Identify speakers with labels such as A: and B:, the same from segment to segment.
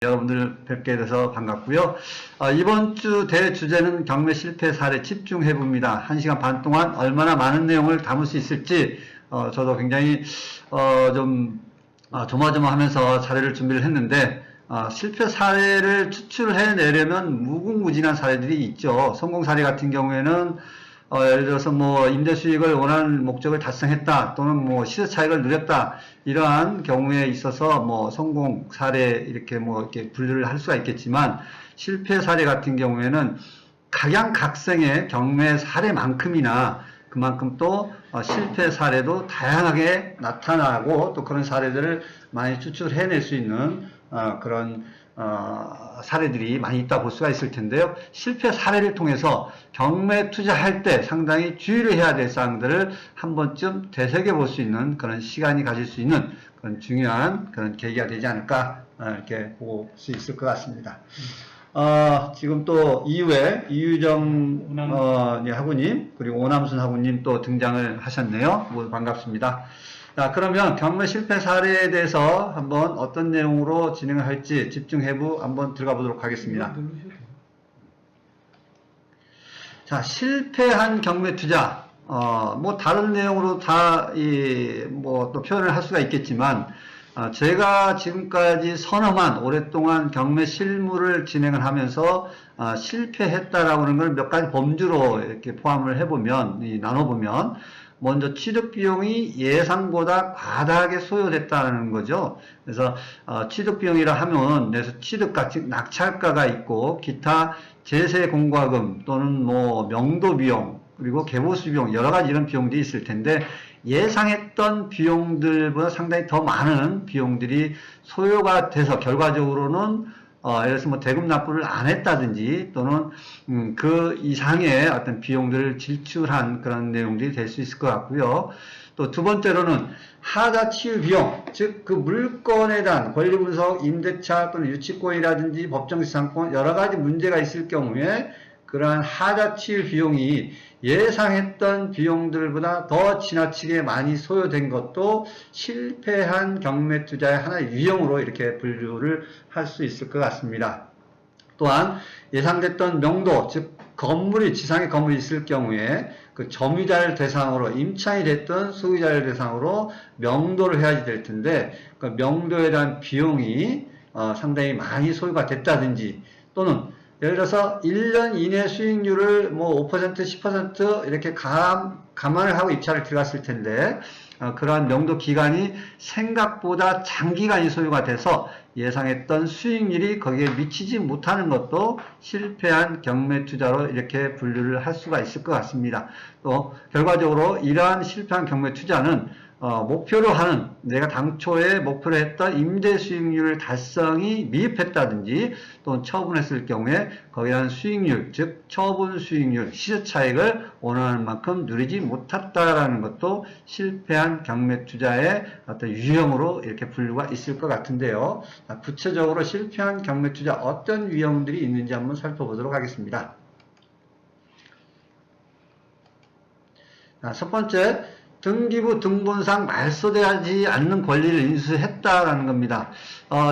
A: 여러분들 뵙게 돼서 반갑고요. 이번 주 대주제는 경매 실패 사례 집중해봅니다. 1시간 반 동안 얼마나 많은 내용을 담을 수 있을지 저도 굉장히 조마조마하면서 자료를 준비를 했는데 실패 사례를 추출해내려면 무궁무진한 사례들이 있죠. 성공 사례 같은 경우에는 예를 들어서 임대 수익을 원하는 목적을 달성했다 또는 시세 차익을 누렸다 이러한 경우에 있어서 성공 사례 이렇게 분류를 할 수가 있겠지만 실패 사례 같은 경우에는 각양각색의 경매 사례만큼이나 그만큼 또 실패 사례도 다양하게 나타나고 또 그런 사례들을 많이 추출해낼 수 있는 그런 사례들이 많이 있다 볼 수가 있을 텐데요. 실패 사례를 통해서 경매 투자할 때 상당히 주의를 해야 될 사항들을 한 번쯤 되새겨 볼 수 있는 그런 시간이 가질 수 있는 그런 중요한 그런 계기가 되지 않을까 이렇게 볼 수 있을 것 같습니다. 지금 또 이후에 이유정 학우님 그리고 오남순 학우님 또 등장을 하셨네요. 모두 반갑습니다. 자, 그러면 경매 실패 사례에 대해서 한번 어떤 내용으로 진행을 할지 집중해부 한번 들어가 보도록 하겠습니다. 자, 실패한 경매 투자. 다른 내용으로 다, 또 표현을 할 수가 있겠지만, 제가 지금까지 선험한 오랫동안 경매 실무를 진행을 하면서, 실패했다라고 하는 걸 몇 가지 범주로 이렇게 포함을 해보면, 나눠보면, 먼저 취득 비용이 예상보다 과다하게 소요됐다는 거죠. 그래서 취득 비용이라 하면 그래서 취득가 즉 낙찰가가 있고 기타 제세 공과금 또는 명도 비용 그리고 개보수 비용 여러 가지 이런 비용들이 있을 텐데 예상했던 비용들보다 상당히 더 많은 비용들이 소요가 돼서 결과적으로는 예를 들어서 대금 납부를 안 했다든지 또는 그 이상의 어떤 비용들을 지출한 그런 내용들이 될 수 있을 것 같고요. 또 두 번째로는 하자 치유 비용, 즉 그 물건에 대한 권리 분석, 임대차 또는 유치권이라든지 법정지상권 여러 가지 문제가 있을 경우에 그러한 하자 치유 비용이 예상했던 비용들보다 더 지나치게 많이 소요된 것도 실패한 경매 투자의 하나의 유형으로 이렇게 분류를 할 수 있을 것 같습니다. 또한 예상됐던 명도, 즉 건물이 지상에 건물이 있을 경우에 그 점유자를 대상으로 임차인이 됐던 소유자를 대상으로 명도를 해야지 될 텐데 그 명도에 대한 비용이 상당히 많이 소요가 됐다든지 또는 예를 들어서 1년 이내 수익률을 5%, 10% 이렇게 감안을 하고 입찰을 들어갔을 텐데 그러한 명도 기간이 생각보다 장기간이 소요가 돼서 예상했던 수익률이 거기에 미치지 못하는 것도 실패한 경매 투자로 이렇게 분류를 할 수가 있을 것 같습니다. 또 결과적으로 이러한 실패한 경매 투자는 목표로 하는 내가 당초에 목표로 했던 임대 수익률 달성이 미흡했다든지 또는 처분했을 경우에 거기에 대한 수익률 즉 처분 수익률 시세 차익을 원하는 만큼 누리지 못했다라는 것도 실패한 경매 투자의 어떤 유형으로 이렇게 분류가 있을 것 같은데요. 구체적으로 실패한 경매 투자 어떤 유형들이 있는지 한번 살펴보도록 하겠습니다. 첫 번째, 등기부 등본상 말소되지 않는 권리를 인수했다라는 겁니다.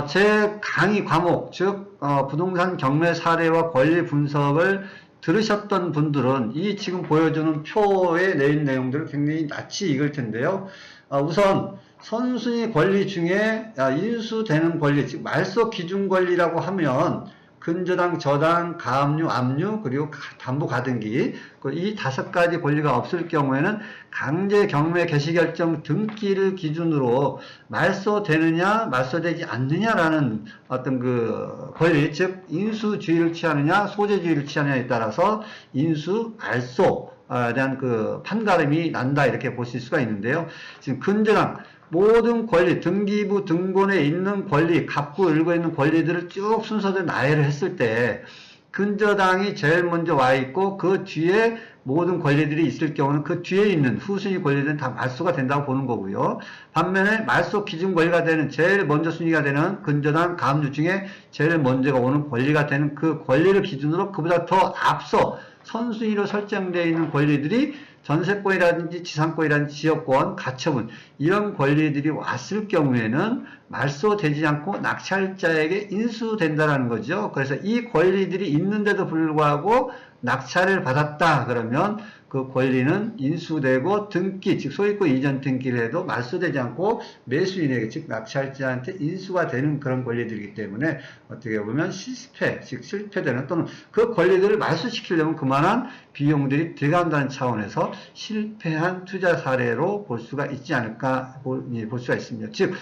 A: 제 강의 과목, 즉 부동산 경매 사례와 권리 분석을 들으셨던 분들은 이 지금 보여주는 표에 내린 내용들을 굉장히 낯이 익을 텐데요. 우선 선순위 권리 중에 인수되는 권리, 즉 말소 기준 권리라고 하면 근저당, 저당, 가압류, 압류, 그리고 담보 가등기 이 5가지 권리가 없을 경우에는 강제 경매 개시 결정 등기를 기준으로 말소되느냐 말소되지 않느냐라는 어떤 그 권리 즉 인수주의를 취하느냐 소재주의를 취하느냐에 따라서 인수, 말소에 대한 그 판가름이 난다 이렇게 보실 수가 있는데요. 지금 근저당 모든 권리, 등기부 등본에 있는 권리, 갖고 일고 있는 권리들을 쭉 순서대로 나열을 했을 때 근저당이 제일 먼저 와 있고 그 뒤에 모든 권리들이 있을 경우는 그 뒤에 있는 후순위 권리들은 다 말소가 된다고 보는 거고요. 반면에 말소 기준 권리가 되는 제일 먼저 순위가 되는 근저당, 가압류 중에 제일 먼저가 오는 권리가 되는 그 권리를 기준으로 그보다 더 앞서 선순위로 설정되어 있는 권리들이 전세권이라든지 지상권이라든지 지역권, 가처분 이런 권리들이 왔을 경우에는 말소되지 않고 낙찰자에게 인수된다라는 거죠. 그래서 이 권리들이 있는데도 불구하고 낙찰을 받았다 그러면 그 권리는 인수되고 등기, 즉 소유권 이전 등기를 해도 말소되지 않고 매수인에게, 즉 낙찰자한테 인수가 되는 그런 권리들이기 때문에 어떻게 보면 실패, 즉 실패되는 또는 그 권리들을 말소시키려면 그만한 비용들이 들어간다는 차원에서 실패한 투자 사례로 볼 수가 있지 않을까 볼 수가 있습니다. 즉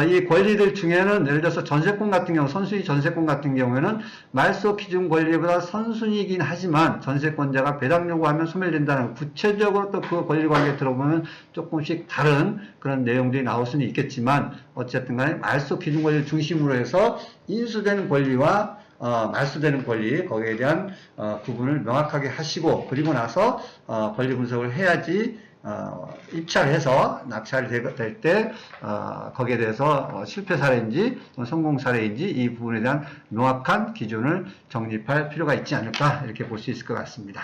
A: 이 권리들 중에는 예를 들어서 전세권 같은 경우, 선순위 전세권 같은 경우에는 말소 기준 권리보다 선순위이긴 하지만 전세권자가 배당 요구하면 소멸된다는, 구체적으로 또 그 권리 관계에 들어보면 조금씩 다른 그런 내용들이 나올 수는 있겠지만 어쨌든 간에 말소 기준 권리를 중심으로 해서 인수되는 권리와 말소되는 권리, 거기에 대한 구분을 명확하게 하시고, 그리고 나서 권리 분석을 해야지 입찰해서 낙찰이 될 때 거기에 대해서 실패 사례인지 성공 사례인지 이 부분에 대한 명확한 기준을 정립할 필요가 있지 않을까 이렇게 볼 수 있을 것 같습니다.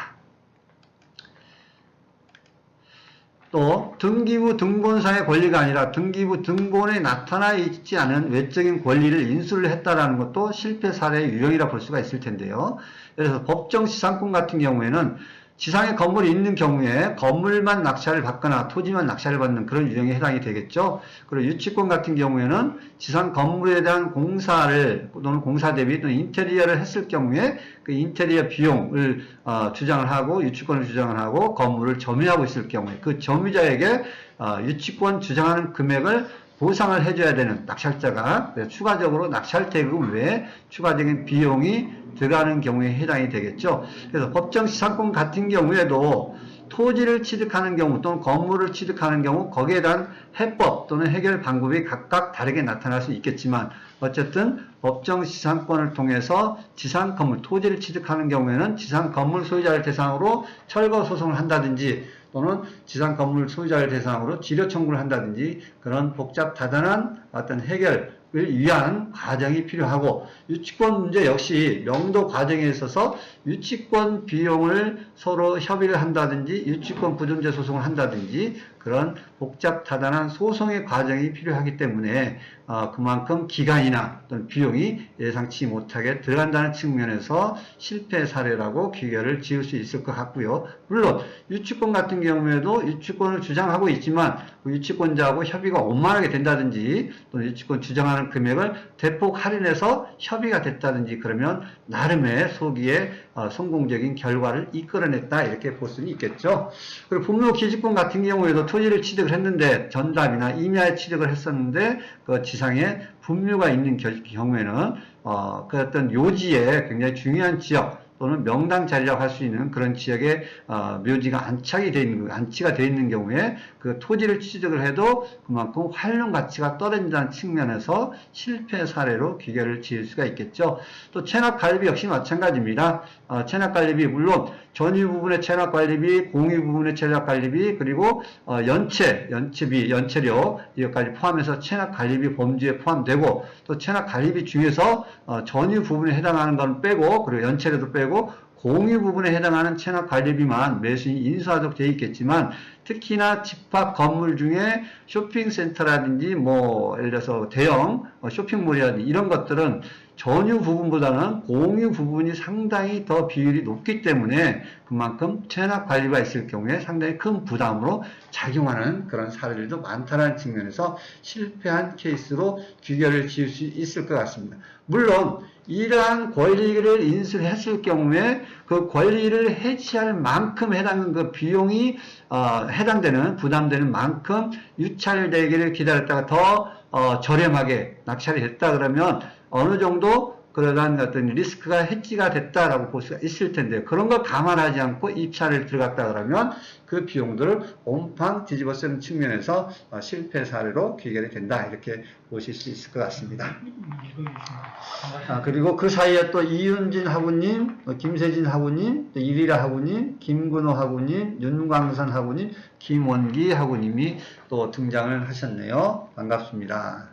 A: 또 등기부 등본상의 권리가 아니라 등기부 등본에 나타나 있지 않은 외적인 권리를 인수를 했다라는 것도 실패 사례의 유형이라 볼 수가 있을 텐데요. 그래서 법정 지상권 같은 경우에는 지상에 건물이 있는 경우에 건물만 낙찰을 받거나 토지만 낙찰을 받는 그런 유형에 해당이 되겠죠. 그리고 유치권 같은 경우에는 지상 건물에 대한 공사를 또는 공사 대비 또는 인테리어를 했을 경우에 그 인테리어 비용을 주장을 하고 유치권을 주장을 하고 건물을 점유하고 있을 경우에 그 점유자에게 유치권 주장하는 금액을 보상을 해줘야 되는 낙찰자가 추가적으로 낙찰 대금 외에 추가적인 비용이 들어가는 경우에 해당이 되겠죠. 그래서 법정 지상권 같은 경우에도 토지를 취득하는 경우 또는 건물을 취득하는 경우 거기에 대한 해법 또는 해결 방법이 각각 다르게 나타날 수 있겠지만 어쨌든 법정 지상권을 통해서 지상 건물, 토지를 취득하는 경우에는 지상 건물 소유자를 대상으로 철거 소송을 한다든지 또는 지상 건물 소유자를 대상으로 지료 청구를 한다든지 그런 복잡 다단한 어떤 해결을 위한 과정이 필요하고, 유치권 문제 역시 명도 과정에 있어서 유치권 비용을 서로 협의를 한다든지 유치권 부존재 소송을 한다든지 그런 복잡 다단한 소송의 과정이 필요하기 때문에 그만큼 기간이나 또는 비용이 예상치 못하게 들어간다는 측면에서 실패 사례라고 귀결을 지을 수 있을 것 같고요. 물론 유치권 같은 경우에도 유치권을 주장하고 있지만 유치권자하고 협의가 원만하게 된다든지 또는 유치권 주장하는 금액을 대폭 할인해서 협의가 됐다든지 그러면 나름의 소기에 성공적인 결과를 이끌어냈다 이렇게 볼 수는 있겠죠. 그리고 분묘 기지권 같은 경우에도 토지를 취득을 했는데 전담이나 임야에 취득을 했었는데 그 지상에 분묘가 있는 경우에는 그 어떤 요지에 굉장히 중요한 지역 또는 명당 자리라고 할 수 있는 그런 지역에 묘지가 안치가 되어 있는 경우에 그 토지를 취득을 해도 그만큼 활용 가치가 떨어진다는 측면에서 실패 사례로 귀결을 지을 수가 있겠죠. 또 체납 관리비 역시 마찬가지입니다. 체납 관리비 물론 전유 부분의 체납 관리비, 공유 부분의 체납 관리비, 그리고 연체비, 연체료 이것까지 포함해서 체납 관리비 범주에 포함되고 또 체납 관리비 중에서 전유 부분에 해당하는 건 빼고 그리고 연체료도 빼고 공유 부분에 해당하는 체납 관리비만 매수인이 인수하도록 되어 있겠지만 특히나 집합 건물 중에 쇼핑센터라든지 예를 들어서 대형 쇼핑몰이라든지 이런 것들은 전유 부분보다는 공유 부분이 상당히 더 비율이 높기 때문에 그만큼 체납 관리가 있을 경우에 상당히 큰 부담으로 작용하는 그런 사례들도 많다는 측면에서 실패한 케이스로 귀결을 지을 수 있을 것 같습니다. 물론 이러한 권리를 인수했을 경우에 그 권리를 해지할 만큼 해당하는 그 비용이 해당되는 부담되는 만큼 유찰되기를 기다렸다가 더 저렴하게 낙찰이 됐다 그러면 어느 정도 그러한 어떤 리스크가 해지가 됐다라고 볼 수가 있을 텐데 그런 걸 감안하지 않고 입찰을 들어갔다 그러면 그 비용들을 온팡 뒤집어 쓰는 측면에서 실패 사례로 귀결이 된다 이렇게 보실 수 있을 것 같습니다. 그리고 그 사이에 또 이윤진 하구님, 김세진 하구님, 또 이리라 하구님, 김근호 하구님, 윤광선 하구님, 김원기 하구님이 또 등장을 하셨네요. 반갑습니다.